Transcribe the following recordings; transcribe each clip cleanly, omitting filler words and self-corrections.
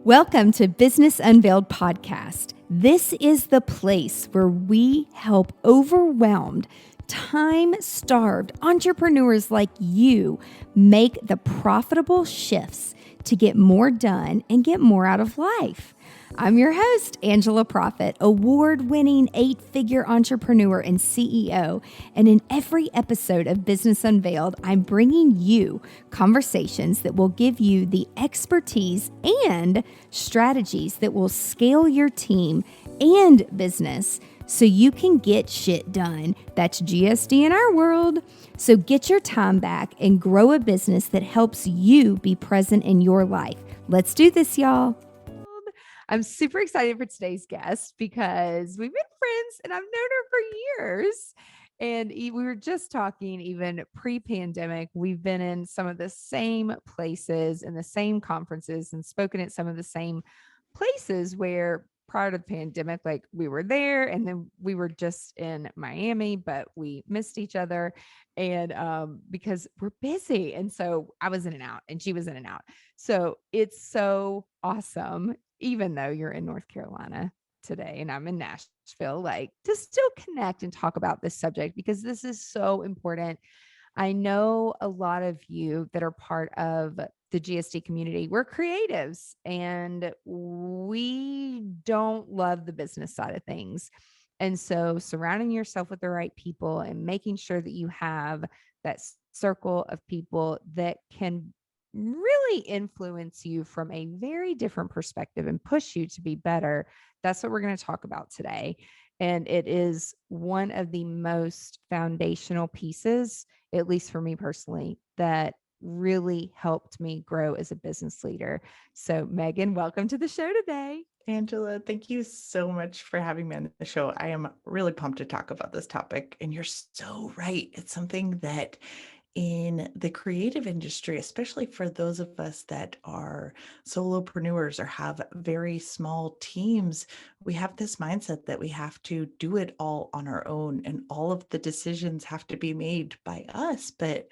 Welcome to Business Unveiled Podcast. This is the place where we help overwhelmed, time-starved entrepreneurs like you make the profitable shifts to get more done and get more out of life. I'm your host, Angela Profit, award-winning 8-figure entrepreneur and CEO. And in every episode of Business Unveiled, I'm bringing you conversations that will give you the expertise and strategies that will scale your team and business so you can get shit done. That's GSD in our world. So get your time back and grow a business that helps you be present in your life. Let's do this, y'all. I'm super excited for today's guest because we've been friends and I've known her for years. And we were just talking even pre-pandemic, we've been in some of the same places and the same conferences and spoken at some of the same places where prior to the pandemic, like we were there and then we were just in Miami, but we missed each other and because we're busy. And so I was in and out and she was in and out. So it's so awesome, even though you're in North Carolina today and I'm in Nashville, like to still connect and talk about this subject because this is so important. I know a lot of you that are part of the GSD community, we're creatives and we don't love the business side of things. And so surrounding yourself with the right people and making sure that you have that circle of people that can really influence you from a very different perspective and push you to be better. That's what we're going to talk about today. And it is one of the most foundational pieces, at least for me personally, that really helped me grow as a business leader. So Megan, welcome to the show today. Angela, thank you so much for having me on the show. I am really pumped to talk about this topic. And you're so right. It's something that in the creative industry, especially for those of us that are solopreneurs or have very small teams, we have this mindset that we have to do it all on our own and all of the decisions have to be made by us. But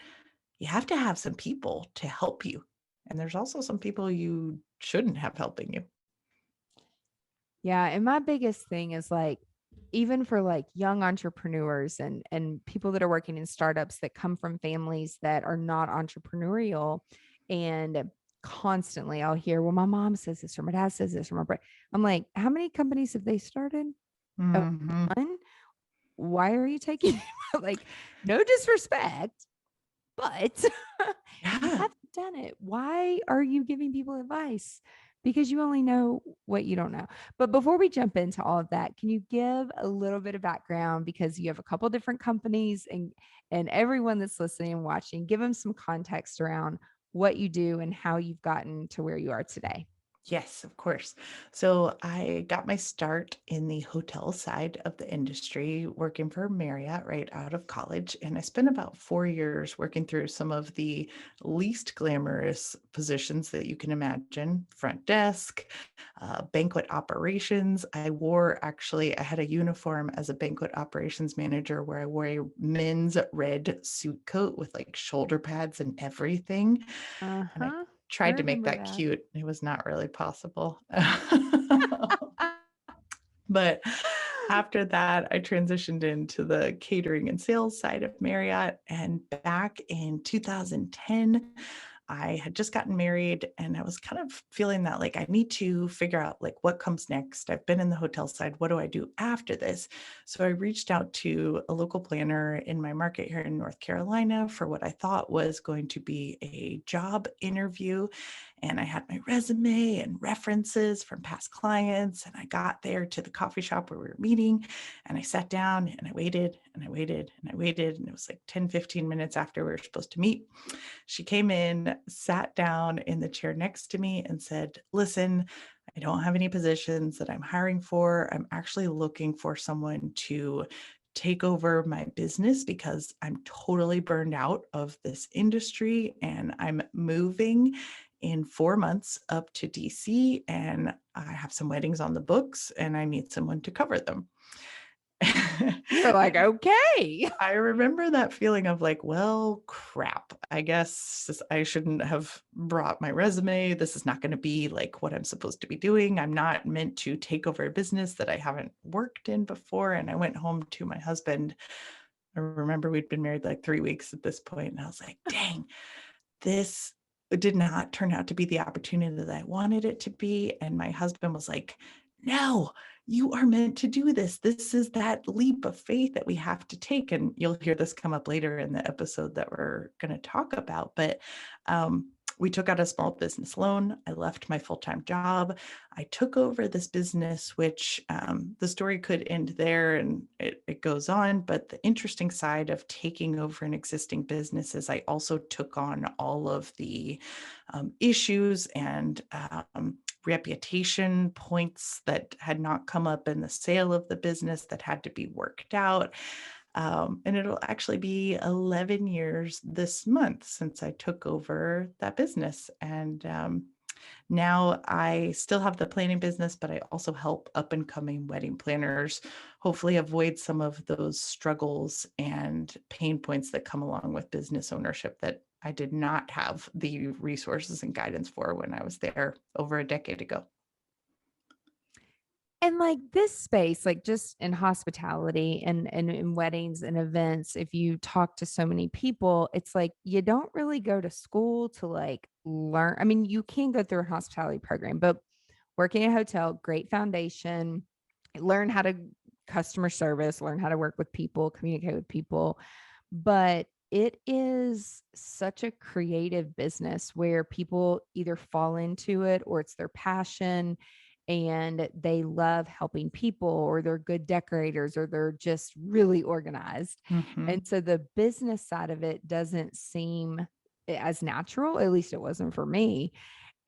you have to have some people to help you. And there's also some people you shouldn't have helping you. Yeah. And my biggest thing is like, even for like young entrepreneurs and people that are working in startups that come from families that are not entrepreneurial, and constantly I'll hear, well, my mom says this or my dad says this or my brother. I'm like, how many companies have they started? Oh, Mm-hmm. one? Why are you taking like no disrespect, but you Yeah. haven't done it. Why are you giving people advice? Because you only know what you don't know. But before we jump into all of that, can you give a little bit of background because you have a couple different companies and everyone that's listening and watching, give them some context around what you do and how you've gotten to where you are today. Yes, of course. So I got my start in the hotel side of the industry, working for Marriott right out of college. And I spent about 4 years working through some of the least glamorous positions that you can imagine: front desk, banquet operations. I had a uniform as a banquet operations manager where I wore a men's red suit coat with like shoulder pads and everything. And I Uh-huh. I tried to make remember that that. cute. It was not really possible. But after that, I transitioned into the catering and sales side of Marriott. And back in 2010, I had just gotten married and I was kind of feeling that like I need to figure out like what comes next. I've been in the hotel side. What do I do after this? So I reached out to a local planner in my market here in North Carolina for what I thought was going to be a job interview. And I had my resume and references from past clients. And I got there to the coffee shop where we were meeting. And I sat down and I waited and I waited and I waited. And it was like 10, 15 minutes after we were supposed to meet. She came in, sat down in the chair next to me and said, "Listen, I don't have any positions that I'm hiring for. I'm actually looking for someone to take over my business because I'm totally burned out of this industry and I'm moving in 4 months up to DC and I have some weddings on the books and I need someone to cover them." You're like, okay. I remember that feeling of like, well, crap. I guess I shouldn't have brought my resume. This is not going to be like what I'm supposed to be doing. I'm not meant to take over a business that I haven't worked in before. And I went home to my husband. I remember we'd been married like 3 weeks at this point, and I was like, dang, this did not turn out to be the opportunity that I wanted it to be. And my husband was like, no, you are meant to do this. This is that leap of faith that we have to take. And you'll hear this come up later in the episode that we're going to talk about. But we took out a small business loan. I left my full-time job. I took over this business, which the story could end there and it goes on. But the interesting side of taking over an existing business is I also took on all of the issues and reputation points that had not come up in the sale of the business that had to be worked out. And it'll actually be 11 years this month since I took over that business. And now I still have the planning business, but I also help up and coming wedding planners hopefully avoid some of those struggles and pain points that come along with business ownership that I did not have the resources and guidance for when I was there over a decade ago. And like this space, like just in hospitality and in weddings and events, if you talk to so many people, it's like you don't really go to school to like learn. I mean, you can go through a hospitality program, but working in a hotel, great foundation, learn how to customer service, learn how to work with people, communicate with people. But it is such a creative business where people either fall into it or it's their passion and they love helping people or they're good decorators or they're just really organized. Mm-hmm. And so the business side of it doesn't seem as natural, at least it wasn't for me.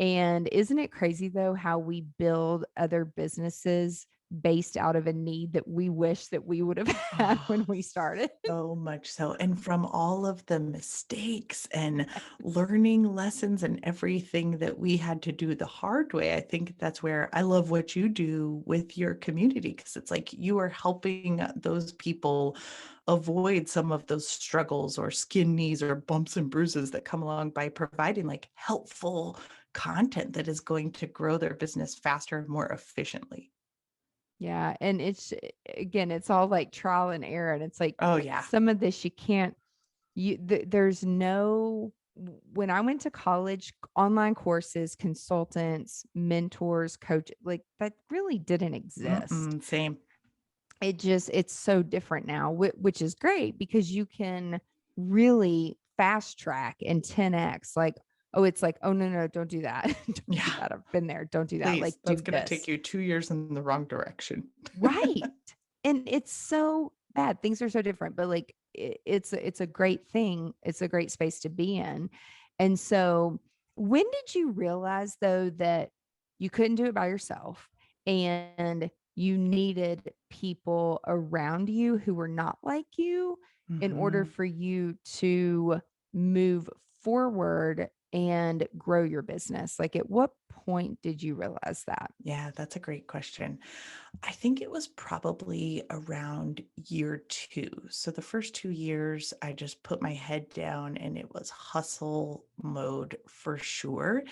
And isn't it crazy though how we build other businesses based out of a need that we wish that we would have had Oh, when we started? so much so. And from all of the mistakes and learning lessons and everything that we had to do the hard way, I think that's where I love what you do with your community, because it's like you are helping those people avoid some of those struggles or skin knees or bumps and bruises that come along by providing like helpful content that is going to grow their business faster and more efficiently. Yeah. And it's again, it's all like trial and error. And it's like Oh, yeah. some of this you can't, there's no, when I went to college, online courses, consultants, mentors, coach, like that really didn't exist. Mm-mm, same. It's so different now, which is great because you can really fast track and 10x. Like, oh, it's like, oh, no, don't do that. Don't do Yeah. that. I've been there. Don't do that. Like, Please, do that's going to take this. you 2 years in the wrong direction. Right. And it's so bad. Things are so different, but like it's a great thing. It's a great space to be in. And so when did you realize though that you couldn't do it by yourself and you needed people around you who were not like you in order Mhm. for you to move forward and grow your business? Like at what point did you realize that? Yeah, that's a great question. I think it was probably around year 2. So the first 2 years, I just put my head down and it was hustle mode for sure.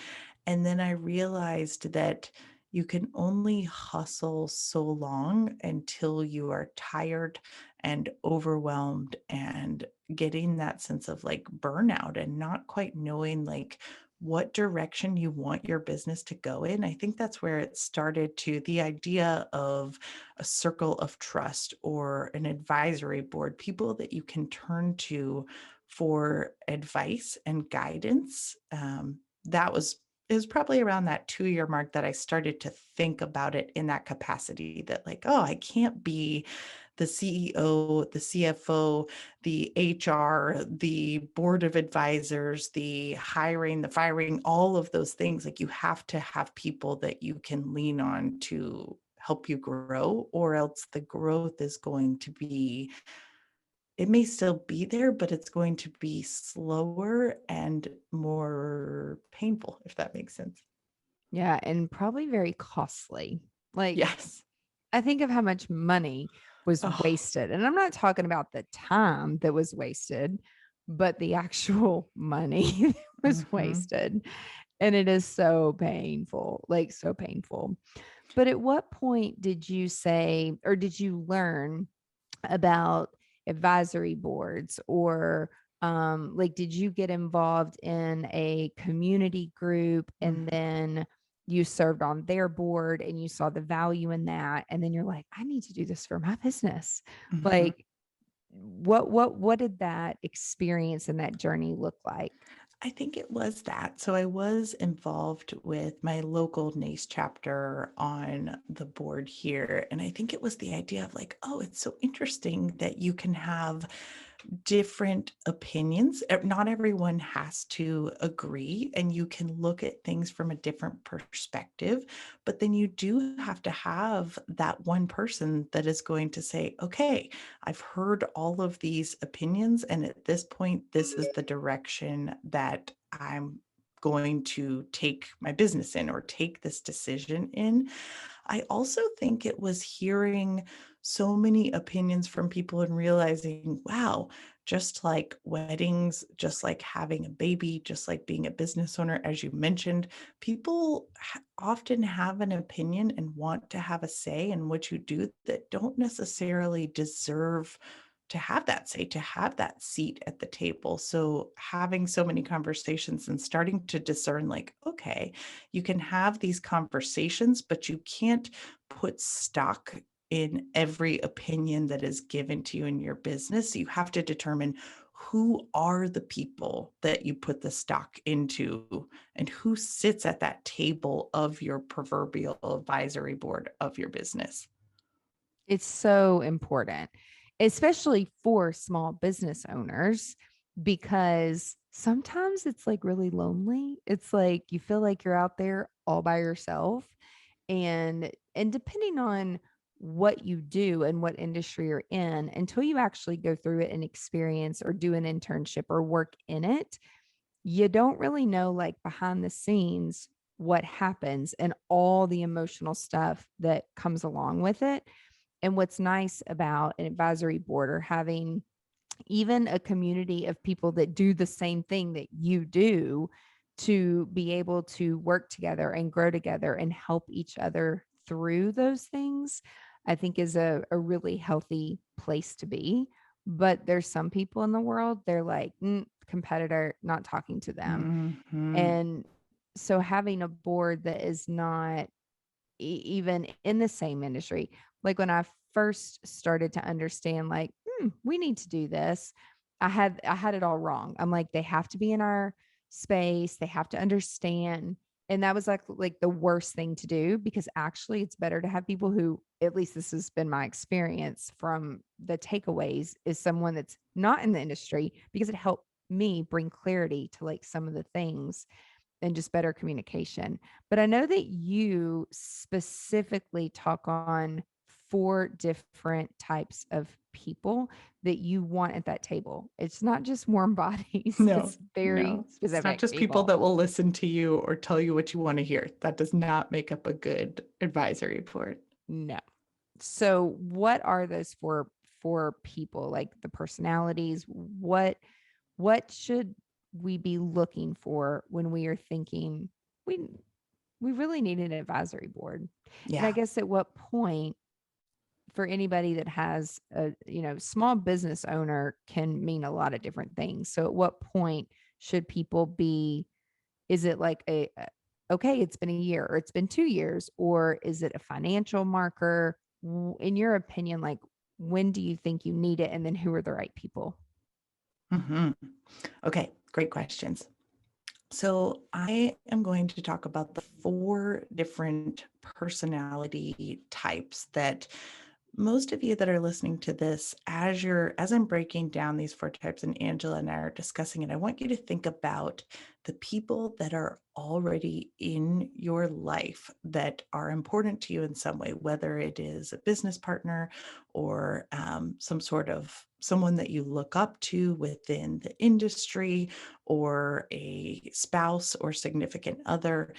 And then I realized that you can only hustle so long until you are tired and overwhelmed and getting that sense of like burnout and not quite knowing like what direction you want your business to go in. I think that's where it started, to the idea of a circle of trust or an advisory board, people that you can turn to for advice and guidance. That was it was probably around that 2-year mark that I started to think about it in that capacity, that like, oh, I can't be the CEO, the CFO, the HR, the board of advisors, the hiring, the firing, all of those things. Like you have to have people that you can lean on to help you grow, or else the growth is going to be, it may still be there, but it's going to be slower and more painful, if that makes sense. Yeah, and probably very costly. Like Yes. I think of how much money was Oh, wasted. And I'm not talking about the time that was wasted, but the actual money that was mhm. wasted. And it is so painful, like so painful. But at what point did you say, or did you learn about advisory boards, or like did you get involved in a community group and Mhm, then you served on their board and you saw the value in that and then you're like, I need to do this for my business? mhm. Like what did that experience and that journey look like? I think it was that. So I was involved with my local NACE chapter on the board here. And I think it was the idea of like, oh, it's so interesting that you can have different opinions. Not everyone has to agree, and you can look at things from a different perspective. But then you do have to have that one person that is going to say, okay, I've heard all of these opinions, and at this point, this is the direction that I'm going to take my business in or take this decision in. I also think it was hearing so many opinions from people and realizing, wow, just like weddings, just like having a baby, just like being a business owner, as you mentioned, people often have an opinion and want to have a say in what you do that don't necessarily deserve to have that say, to have that seat at the table. So having so many conversations and starting to discern, like, okay, you can have these conversations, but you can't put stock in every opinion that is given to you in your business. You have to determine who are the people that you put the stock into and who sits at that table of your proverbial advisory board of your business. It's so important, especially for small business owners, because sometimes it's like really lonely. It's like you feel like you're out there all by yourself. And depending on what you do and what industry you're in, until you actually go through it and experience or do an internship or work in it, you don't really know, like behind the scenes, what happens and all the emotional stuff that comes along with it. And what's nice about an advisory board or having even a community of people that do the same thing that you do, to be able to work together and grow together and help each other through those things, I think is a really healthy place to be. But there's some people in the world, they're like, competitor, not talking to them. Mhm. And so having a board that is not even in the same industry. Like when I first started to understand, like, we need to do this, I had it all wrong. I'm like, they have to be in our space, they have to understand. And that was like the worst thing to do, because actually it's better to have people who, at least this has been my experience from the takeaways, is someone that's not in the industry, because it helped me bring clarity to like some of the things and just better communication. But I know that you specifically talk on 4 different types of people that you want at that table. It's not just warm bodies, No, it's very no. It's not specific just people people. that will listen to you or tell you what you want to hear. That does not make up a good advisory board. No. So what are those for people, like the personalities? What should we be looking for when we are thinking we we really need an advisory board? And I Yeah. guess at what point, for anybody that has a, small business owner can mean a lot of different things. So at what point should people be, is it like okay, it's been a year or it's been 2 years, or is it a financial marker? In your opinion, like when do you think you need it? And then who are the right people? Mhm. Okay, great questions. So, I am going to talk about the 4 different personality types that most of you that are listening to this, as I'm breaking down these 4 types and Angela and I are discussing it, I want you to think about the people that are already in your life that are important to you in some way, whether it is a business partner or some sort of someone that you look up to within the industry, or a spouse or significant other.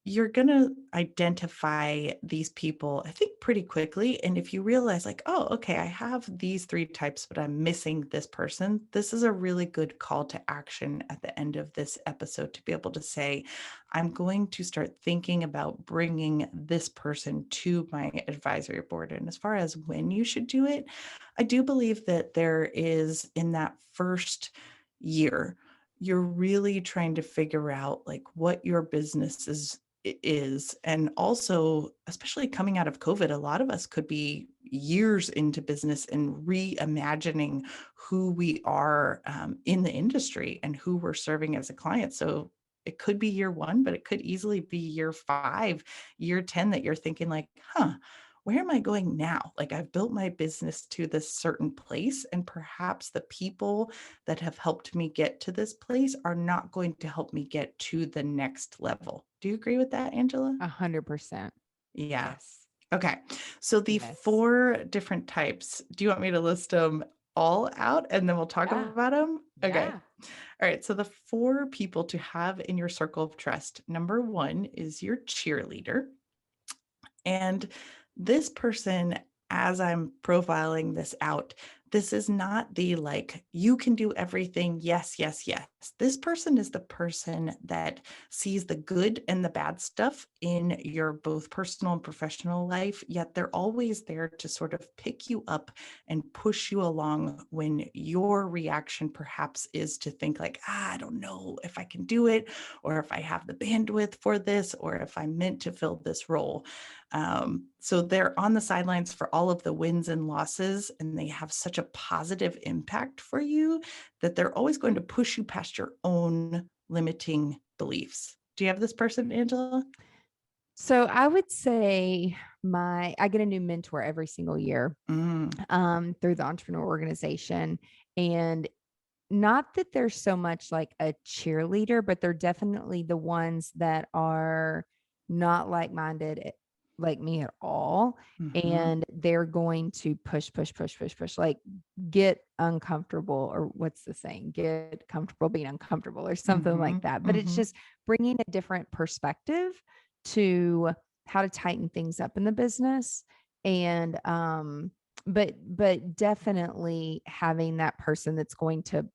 you're going to identify these people, I think, pretty quickly. And if you realize, like, oh, okay, I have these three types, but I'm missing this person, this is a really good call to action at the end of this episode to be able to say, I'm going to start thinking about bringing this person to my advisory board. And as far as when you should do it, I do believe that there is in that first year, you're really trying to figure out like what your business is. And also, especially coming out of COVID, a lot of us could be years into business and reimagining who we are in the industry and who we're serving as a client. So it could be year one, but it could easily be year 5, year 10 that you're thinking like, where am I going now? Like I've built my business to this certain place, and perhaps the people that have helped me get to this place are not going to help me get to the next level. Do you agree with that, Angela? 100%. Yeah. Yes. Okay. So the Yes. 4 different types, do you want me to list them all out and then we'll talk Yeah. about them? Okay. Yeah. All right. So the 4 people to have in your circle of trust. Number 1 is your cheerleader. And this person, as I'm profiling this out, this is not the like, you can do everything. Yes, yes, yes. This person is the person that sees the good and the bad stuff in your both personal and professional life, yet they're always there to sort of pick you up and push you along when your reaction perhaps is to think like, I don't know if I can do it, or if I have the bandwidth for this, or if I'm meant to fill this role. So they're on the sidelines for all of the wins and losses, and they have such a positive impact for you that they're always going to push you past your own limiting beliefs. Do you have this person, Angela? So I would say I get a new mentor every single year Mm, through the entrepreneur organization. And not that they're so much like a cheerleader, but they're definitely the ones that are not like-minded like me at all. mhm, And they're going to push, push, push, push, push, like get uncomfortable, or what's the saying? Get comfortable being uncomfortable or something like mhm, that. But it's mhm. just bringing a different perspective to how to tighten things up in the business. And but definitely having that person that's going to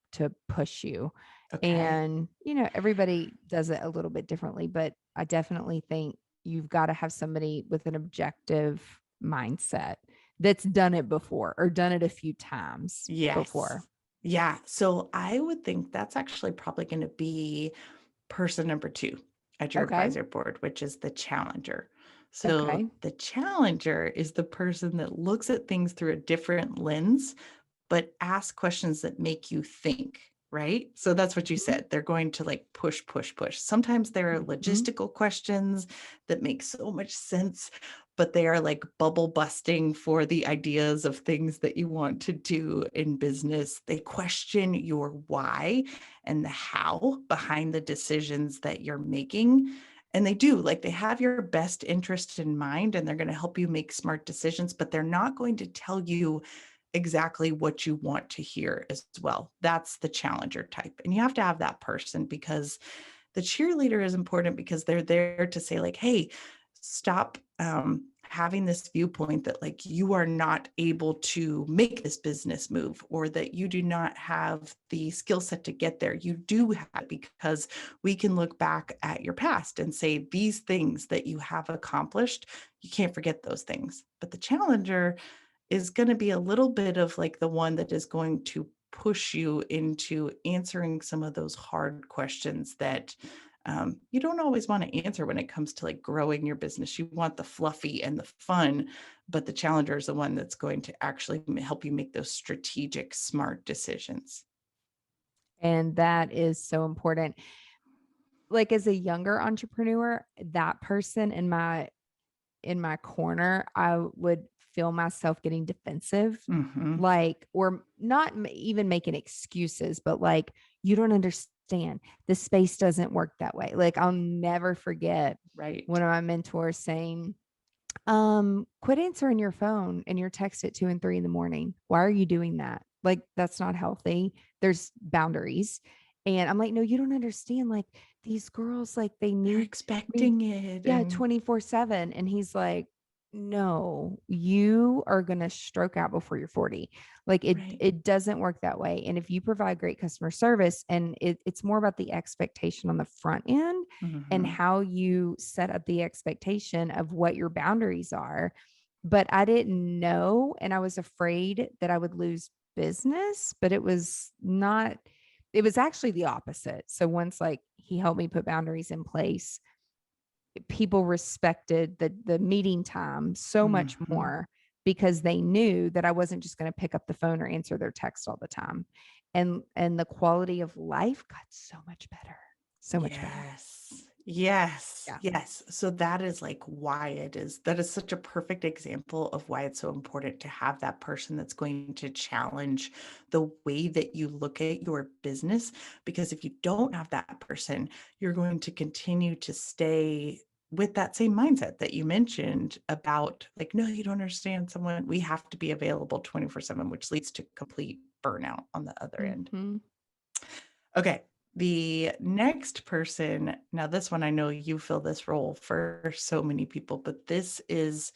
push you. Okay. And everybody does it a little bit differently, but I definitely think you've got to have somebody with an objective mindset that's done it before or done it a few times Yes. before. Yeah. So I would think that's actually probably going to be person number 2 at your Okay. advisory board, which is the challenger. So Okay. the challenger is the person that looks at things through a different lens, but ask questions that make you think, right? So that's what you Mhm. said. They're going to like push, push, push. Sometimes there are Mhm. logistical questions that make so much sense, but they are like bubble busting for the ideas of things that you want to do in business. They question your why and the how behind the decisions that you're making. And they do, like, they have your best interest in mind and they're going to help you make smart decisions, but they're not going to tell you exactly what you want to hear as well. That's the challenger type. And you have to have that person because the cheerleader is important because they're there to say, like, hey, stop having this viewpoint that like you are not able to make this business move, or that you do not have the skill set to get there. You do have it, because we can look back at your past and say these things that you have accomplished, you can't forget those things. But the challenger is going to be a little bit of like the one that is going to push you into answering some of those hard questions that you don't always want to answer when it comes to like growing your business. You want the fluffy and the fun, but the challenger is the one that's going to actually help you make those strategic, smart decisions. And that is so important. Like as a younger entrepreneur, that person in my corner, I would feel myself getting defensive, Mm-hmm. like, or not even making excuses, but like, you don't understand. The space doesn't work that way. Like, I'll never forget Right. one of my mentors saying, quit answering your phone and your text at 2 and 3 in the morning. Why are you doing that? Like, that's not healthy. There's boundaries. And I'm like, no, you don't understand. Like, these girls, like they They're need me, expecting it. yeah, And 24/7. And he's like, no, you are going to stroke out before you're 40. Like right. it doesn't work that way. And if you provide great customer service, and it's more about the expectation on the front end and Mhm. how you set up the expectation of what your boundaries are. But I didn't know, and I was afraid that I would lose business, but it was not, it was actually the opposite. So once like he helped me put boundaries in place, people respected the meeting time so much Mhm. more because they knew that I wasn't just going to pick up the phone or answer their text all the time. And the quality of life got so much better. So much better. Yes. Yes. Yeah. Yes. So that is like why it is. That is such a perfect example of why it's so important to have that person that's going to challenge the way that you look at your business. Because if you don't have that person, you're going to continue to stay with that same mindset that you mentioned about like, no, you don't understand someone. We have to be available 24/7, which leads to complete burnout on the other end. Mm-hmm. Okay. The next person, now this one I know you fill this role for so many people, but this is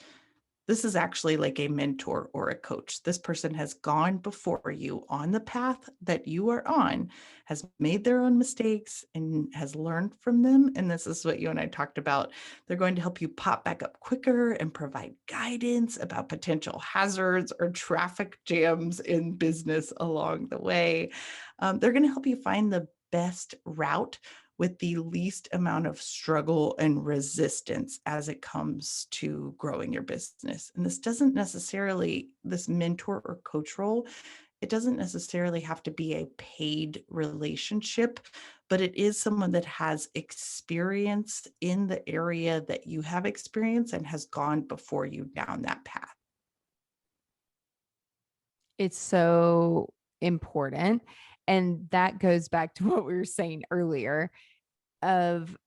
actually like a mentor or a coach. This person has gone before you on the path that you are on, has made their own mistakes and has learned from them. And this is what you and I talked about. They're going to help you pop back up quicker and provide guidance about potential hazards or traffic jams in business along the way. They're going to help you find the best route with the least amount of struggle and resistance as it comes to growing your business. And this mentor or coach role, it doesn't necessarily have to be a paid relationship, but it is someone that has experience in the area that you have experience and has gone before you down that path. It's so important. And that goes back to what we were saying earlier of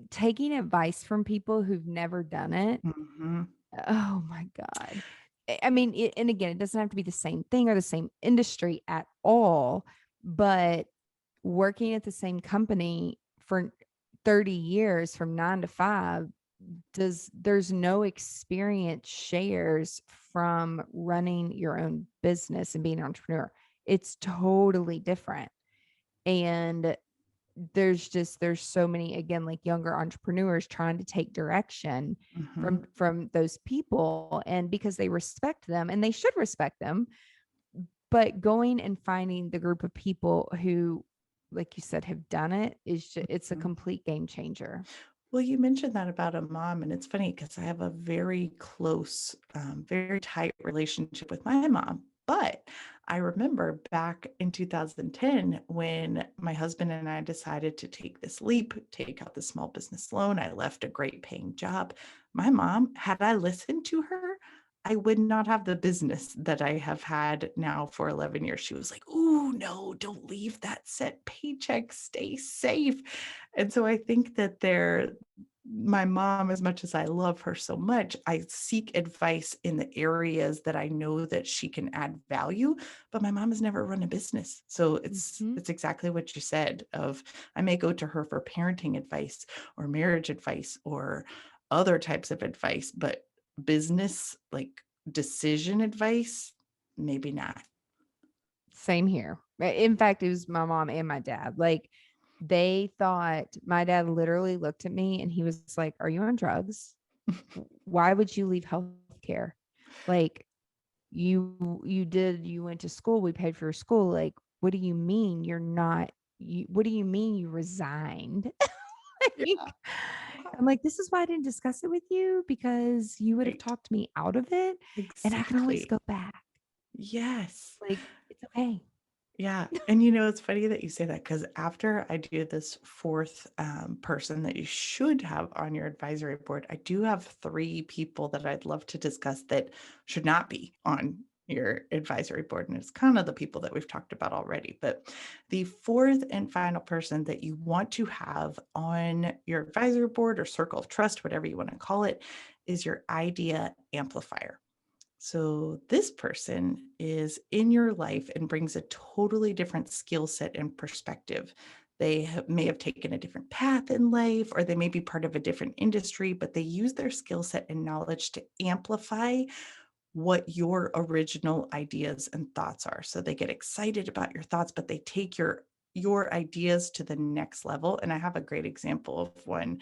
taking advice from people who've never done it. Mhm. Oh my God. I mean, and again, it doesn't have to be the same thing or the same industry at all, but working at the same company for 30 years from 9 to 5, there's no experience shares from running your own business and being an entrepreneur. It's totally different. And there's so many, again, like younger entrepreneurs trying to take direction Mhm. from those people, and because they respect them and they should respect them, but going and finding the group of people who, like you said, have done it is just, it's a Mhm. complete game changer. Well, you mentioned that about a mom, and it's funny because I have a very close, very tight relationship with my mom. But I remember back in 2010 when my husband and I decided to take this leap, take out the small business loan. I left a great paying job. My mom, had I listened to her, I would not have the business that I have had now for 11 years. She was like, "Ooh, no, don't leave that set paycheck. Stay safe." And so I think that my mom, as much as I love her so much, I seek advice in the areas that I know that she can add value, but my mom has never run a business. So it's Mhm. it's exactly what you said of I may go to her for parenting advice or marriage advice or other types of advice, but business like decision advice, maybe not. Same here. In fact, it was my mom and my dad. Like they thought, my dad literally looked at me and he was like, "Are you on drugs? Why would you leave healthcare? Like you went to school, we paid for your school. Like, what do you mean you're not what do you mean you resigned?" Yeah. Like, I'm like, this is why I didn't discuss it with you, because you would have Right. talked me out of it and I can always Exactly. go back. Yes. Like, it's okay. Yeah. And it's funny that you say that because after I do this fourth person that you should have on your advisory board, I do have three people that I'd love to discuss that should not be on your advisory board. And it's kind of the people that we've talked about already. But the fourth and final person that you want to have on your advisory board or circle of trust, whatever you want to call it, is your idea amplifier. So, this person is in your life and brings a totally different skill set and perspective may have taken a different path in life, or they may be part of a different industry, but they use their skill set and knowledge to amplify what your original ideas and thoughts are. So they get excited about your thoughts, but they take your ideas to the next level. And I have a great example of one,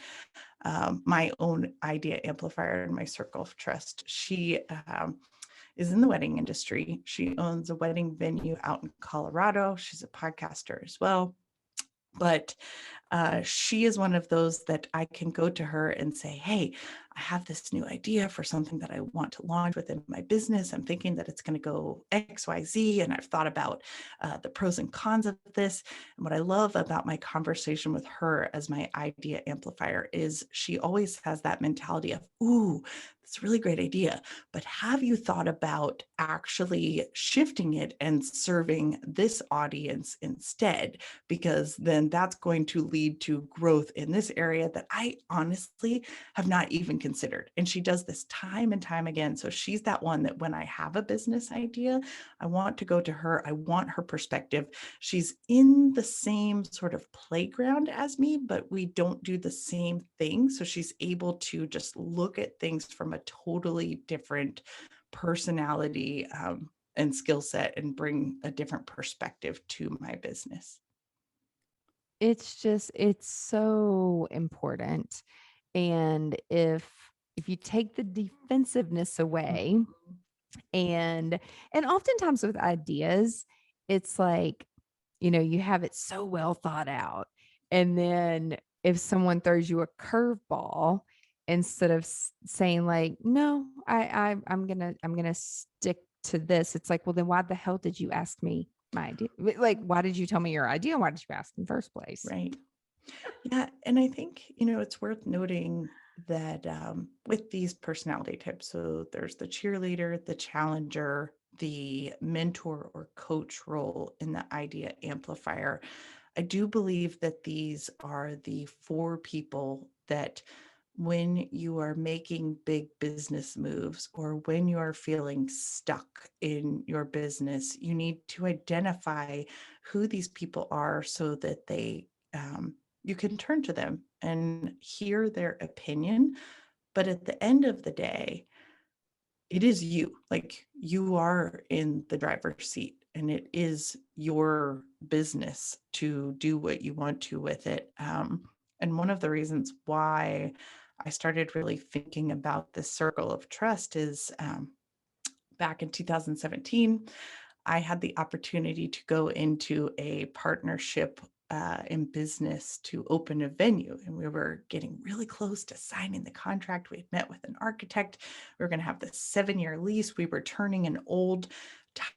my own idea amplifier in my circle of trust. She is in the wedding industry. She owns a wedding venue out in Colorado. She's a podcaster as well. But she is one of those that I can go to her and say, hey, I have this new idea for something that I want to launch within my business. I'm thinking that it's going to go XYZ. And I've thought about the pros and cons of this. And what I love about my conversation with her as my idea amplifier is she always has that mentality of, ooh, it's a really great idea, but have you thought about actually shifting it and serving this audience instead? Because then that's going to lead to growth in this area that I honestly have not even considered. And she does this time and time again. So she's that one that when I have a business idea, I want to go to her. I want her perspective. She's in the same sort of playground as me, but we don't do the same thing. So she's able to just look at things from a totally different personality and skill set and bring a different perspective to my business. It's so important. And if you take the defensiveness away, and oftentimes with ideas, it's like, you have it so well thought out. And then if someone throws you a curveball, instead of saying like, no, I'm gonna stick to this, it's like, well, then why the hell did you ask me my idea? Like, why did you tell me your idea? Why did you ask in the first place? Right. Yeah. And I think, it's worth noting that with these personality types, so there's the cheerleader, the challenger, the mentor or coach role in the idea amplifier. I do believe that these are the four people that when you are making big business moves or when you are feeling stuck in your business, you need to identify who these people are so that you can turn to them and hear their opinion. But at the end of the day, it is you. Like, you are in the driver's seat and it is your business to do what you want to with it. And one of the reasons why I started really thinking about this circle of trust is back in 2017, I had the opportunity to go into a partnership in business to open a venue. And we were getting really close to signing the contract. We had met with an architect. We were going to have this 7-year lease. We were turning an old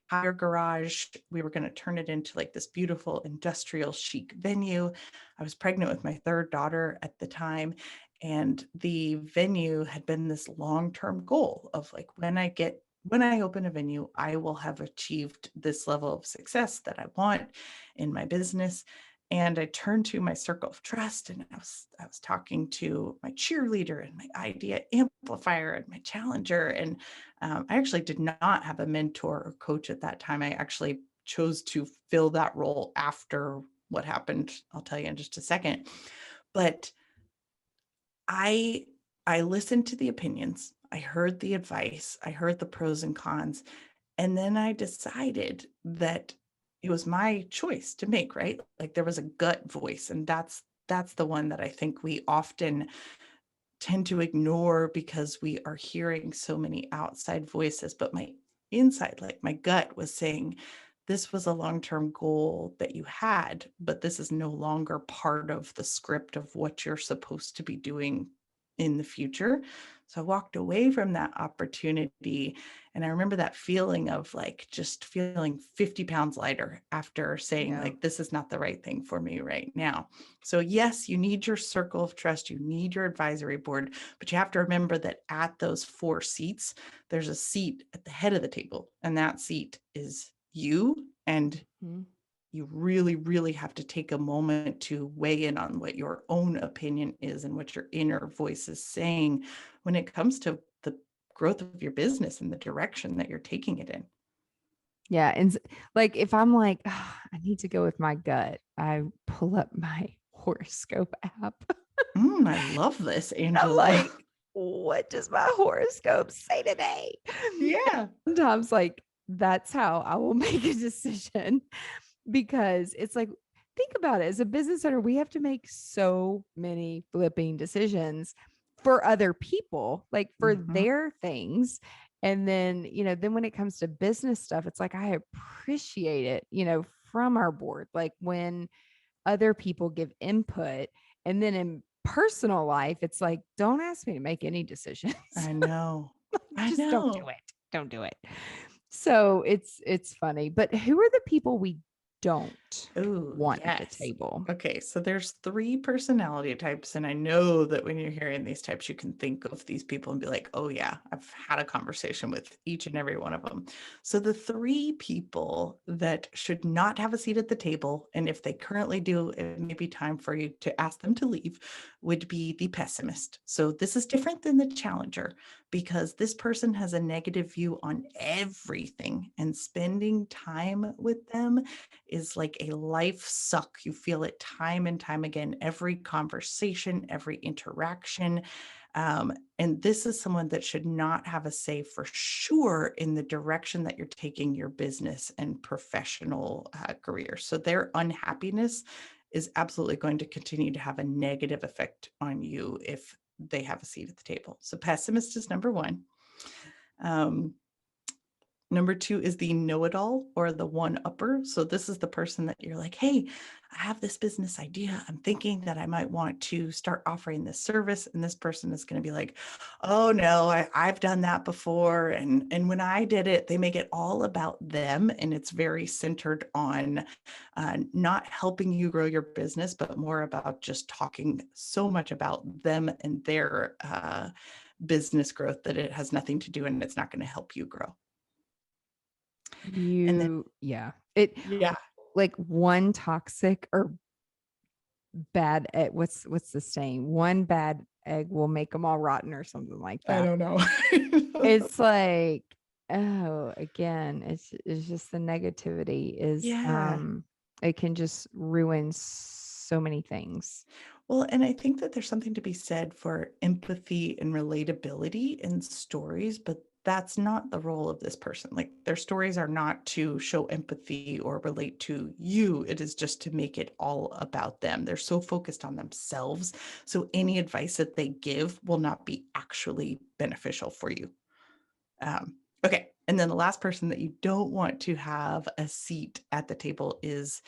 tire garage. We were going to turn it into like this beautiful industrial chic venue. I was pregnant with my third daughter at the time. And the venue had been this long-term goal of like, when I open a venue, I will have achieved this level of success that I want in my business. And I turned to my circle of trust and I was talking to my cheerleader and my idea amplifier and my challenger. And I actually did not have a mentor or coach at that time. I actually chose to fill that role after what happened. I'll tell you in just a second. But I listened to the opinions. I heard the advice. I heard the pros and cons. And then I decided that it was my choice to make, right? Like, there was a gut voice. And that's the one that I think we often tend to ignore because we are hearing so many outside voices. But my inside, like my gut, was saying, this was a long-term goal that you had, but this is no longer part of the script of what you're supposed to be doing in the future. So I walked away from that opportunity. And I remember that feeling of like just feeling 50 pounds lighter after saying, like, this is not the right thing for me right now. So yes, you need your circle of trust, you need your advisory board, but you have to remember that at those 4 seats, there's a seat at the head of the table, and that seat is you. And you really, really have to take a moment to weigh in on what your own opinion is and what your inner voice is saying when it comes to the growth of your business and the direction that you're taking it in. Yeah. And like, if I'm like, "Oh, I need to go with my gut," I pull up my horoscope app. I love this, I'm Angela. like, what does my horoscope say today? Yeah. Sometimes, like, that's how I will make a decision because it's like, think about it. As a business owner, we have to make so many flipping decisions for other people, like for Mhm. their things. And then, then when it comes to business stuff, it's like, I appreciate it, from our board. Like when other people give input. And then in personal life, it's like, don't ask me to make any decisions. I know. I Just don't do know. it. Don't do it. So it's funny. But who are the people we don't Oh, want at the yes. table? Okay, so there's three personality types, and I know that when you're hearing these types, you can think of these people and be like, oh, yeah, I've had a conversation with each and every one of them. So the three people that should not have a seat at the table, and if they currently do, it may be time for you to ask them to leave, would be the pessimist. So this is different than the challenger because this person has a negative view on everything, and spending time with them is like a life suck. You feel it time and time again, every conversation, every interaction. And this is someone that should not have a say for sure in the direction that you're taking your business and professional career. So their unhappiness is absolutely going to continue to have a negative effect on you if they have a seat at the table. So pessimist is number one. Um, Number two is the know-it-all or the one-upper. So this is the person that you're like, hey, I have this business idea. I'm thinking that I might want to start offering this service. And this person is going to be like, oh no, I've done that before. And when I did it, they make it all about them. And it's very centered on not helping you grow your business, but more about just talking so much about them and their business growth that it has nothing to do and it's not going to help you grow. And then, Yeah. It yeah, like one toxic or bad egg, what's the saying? One bad egg will make them all rotten or something like I that. don't know. It's like, oh, again, it's just the negativity is Yeah. it can just ruin so many things. Well, and I think that there's something to be said for empathy and relatability in stories, but that's not the role of this person. Like their stories are not to show empathy or relate to you. It is just to make it all about them. They're so focused on themselves. So any advice that they give will not be actually beneficial for you. Okay. And then the last person that you don't want to have a seat at the table is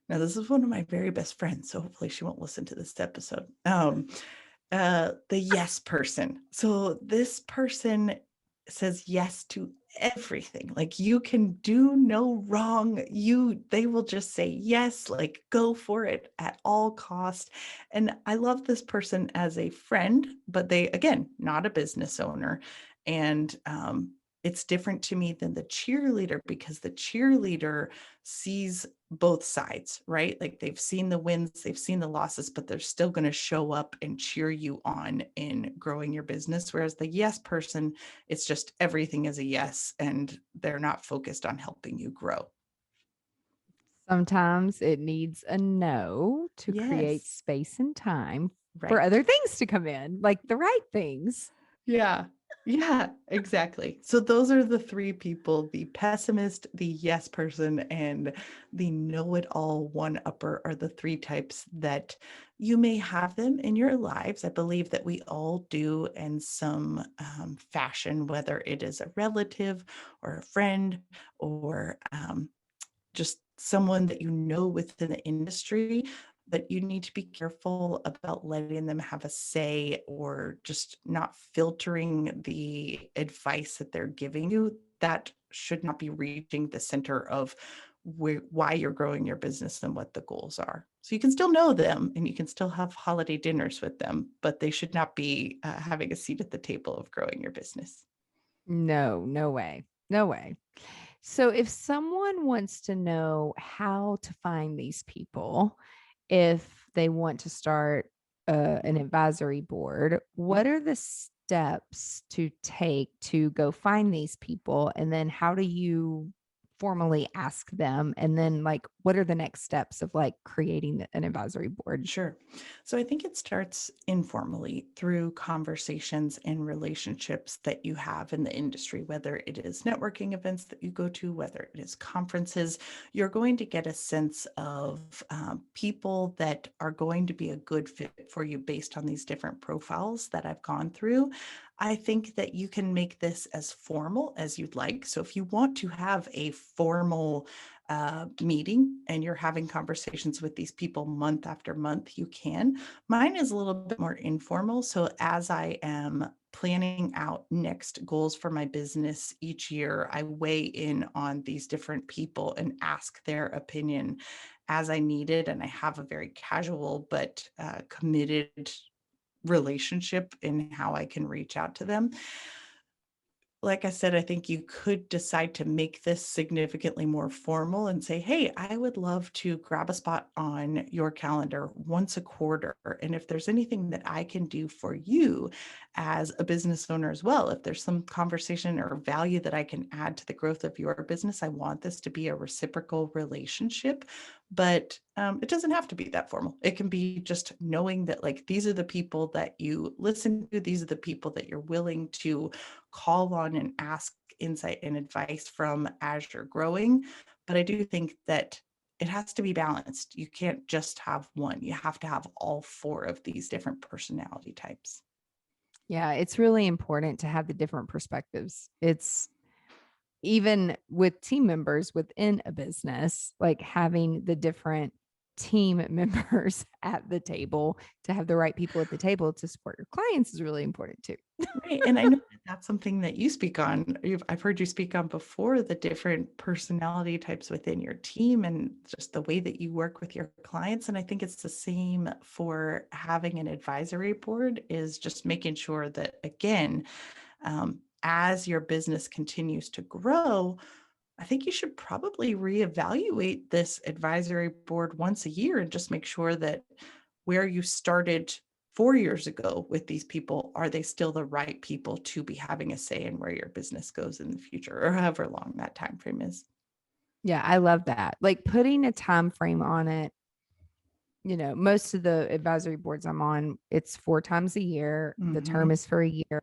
now, this is one of my very best friends, so hopefully she won't listen to this episode. The yes person. So this person says yes to everything. Like you can do no wrong. They will just say yes, like go for it at all cost. And I love this person as a friend, but they again, not a business owner. And it's different to me than the cheerleader because the cheerleader sees both sides, right? Like they've seen the wins, they've seen the losses, but they're still going to show up and cheer you on in growing your business. Whereas the yes person, it's just everything is a yes and they're not focused on helping you grow. Sometimes it needs a no to create Yes, space and time for right. other things to come in, like the right things. Yeah. Yeah, exactly. So those are the three people, the pessimist, the yes person, and the know-it-all one-upper are the three types that you may have them in your lives. I believe that we all do in some fashion, whether it is a relative or a friend or just someone that you know within the industry, but you need to be careful about letting them have a say or just not filtering the advice that they're giving you. That should not be reaching the center of why you're growing your business and what the goals are. So you can still know them and you can still have holiday dinners with them, but they should not be having a seat at the table of growing your business. No, no way. No way. So if someone wants to know how to find these people, if they want to start an advisory board, what are the steps to take to go find these people? And then how do you formally ask them? And then like, what are the next steps of like creating an advisory board? Sure. So I think it starts informally through conversations and relationships that you have in the industry, whether it is networking events that you go to, whether it is conferences. You're going to get a sense of people that are going to be a good fit for you based on these different profiles that I've gone through. I think that you can make this as formal as you'd like. So if you want to have a formal meeting and you're having conversations with these people month after month, you can. Mine is a little bit more informal. So as I am planning out next goals for my business each year, I weigh in on these different people and ask their opinion as I need it. And I have a very casual but committed relationship in how I can reach out to them. Like I said, I think you could decide to make this significantly more formal and say, hey, I would love to grab a spot on your calendar once a quarter. And if there's anything that I can do for you as a business owner as well, if there's some conversation or value that I can add to the growth of your business, I want this to be a reciprocal relationship. But it doesn't have to be that formal. It can be just knowing that like these are the people that you listen to, these are the people that you're willing to call on and ask insight and advice from as you're growing. But I do think that it has to be balanced. You can't just have one. You have to have all four of these different personality types. Yeah, it's really important to have the different perspectives. It's even with team members within a business, like having the different team members at the table to have the right people at the table to support your clients is really important too. Right. And I know that that's something that you speak on. I've heard you speak on before, the different personality types within your team and just the way that you work with your clients. And I think it's the same for having an advisory board, is just making sure that, again, as your business continues to grow, I think you should probably reevaluate this advisory board once a year and just make sure that where you started 4 years ago with these people, are they still the right people to be having a say in where your business goes in the future, or however long that time frame is? Yeah, I love that. Like putting a time frame on it. You know, most of the advisory boards I'm on, it's 4 times a year. The term Mm-hmm. is for a year.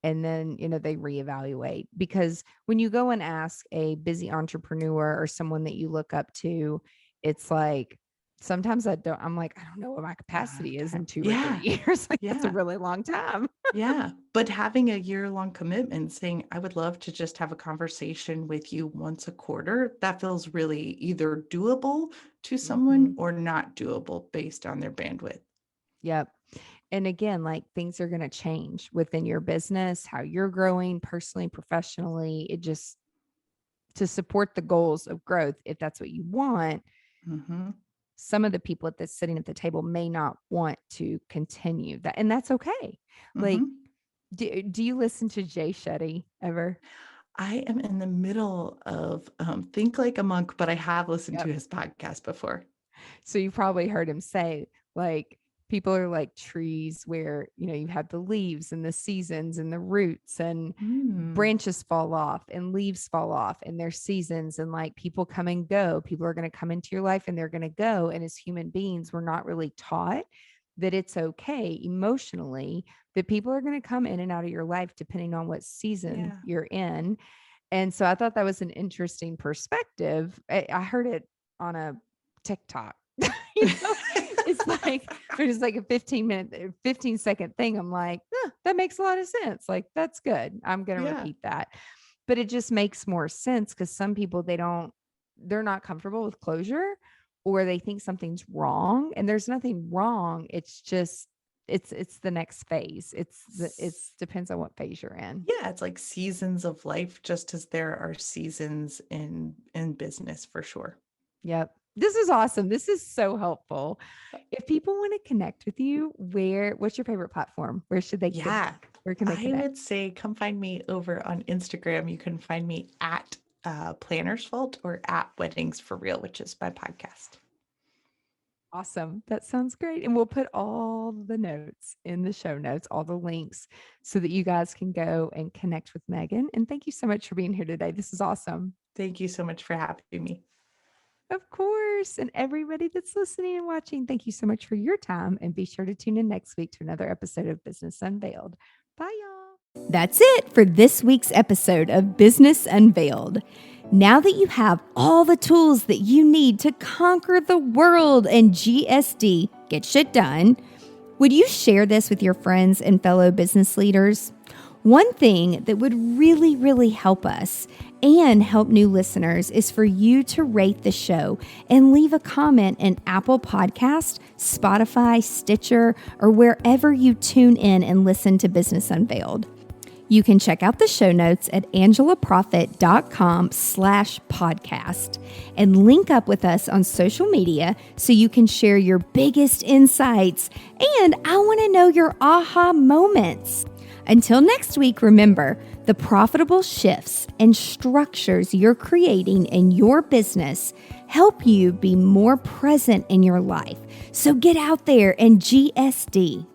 And then, they reevaluate, because when you go and ask a busy entrepreneur or someone that you look up to, it's like, sometimes I'm like, I don't know what my capacity is in 2 or 3 Yeah. years. Like, that's a Yeah. really long time. Yeah, but having a year-long commitment saying, I would love to just have a conversation with you once a quarter, that feels really either doable to someone Mhm. or not doable based on their bandwidth. Yep. And again, like things are going to change within your business, how you're growing personally, professionally. It just, to support the goals of growth, if that's what you want, Mm-hmm. some of the people at this sitting at the table may not want to continue that. And that's okay. Like, Mm-hmm. do you listen to Jay Shetty ever? I am in the middle of Think Like a Monk, but I have listened Yep. to his podcast before. So you probably heard him say, like, people are like trees where, you have the leaves and the seasons and the roots, and Mm. branches fall off and leaves fall off, and there's seasons, and like people come and go. People are going to come into your life and they're going to go. And as human beings, we're not really taught that it's okay emotionally that people are going to come in and out of your life depending on what season Yeah. you're in. And so I thought that was an interesting perspective. I heard it on a TikTok. It's like there's like a 15-second thing. I'm like, that makes a lot of sense. Like, that's good. I'm going to Yeah. repeat that. But it just makes more sense because some people, they're not comfortable with closure, or they think something's wrong, and there's nothing wrong. It's just, it's the next phase. It's depends on what phase you're in. Yeah, it's like seasons of life, just as there are seasons in business for sure. Yep. This is awesome. This is so helpful. If people want to connect with you, what's your favorite platform? Yeah, Where can they I connect? would say come find me over on Instagram. You can find me at Planner's Vault or at Weddings for Real, which is my podcast. Awesome. That sounds great. And we'll put all the notes in the show notes, all the links, so that you guys can go and connect with Megan. And thank you so much for being here today. This is awesome. Thank you so much for having me. Of course. And everybody that's listening and watching, thank you so much for your time. And be sure to tune in next week to another episode of Business Unveiled. Bye, y'all. That's it for this week's episode of Business Unveiled. Now that you have all the tools that you need to conquer the world and GSD, get shit done, would you share this with your friends and fellow business leaders? One thing that would really, really help us and help new listeners is for you to rate the show and leave a comment in Apple Podcast, Spotify, Stitcher, or wherever you tune in and listen to Business Unveiled. You can check out the show notes at angelaprofit.com/podcast and link up with us on social media so you can share your biggest insights. And I want to know your aha moments. Until next week, remember, the profitable shifts and structures you're creating in your business help you be more present in your life. So get out there and GSD.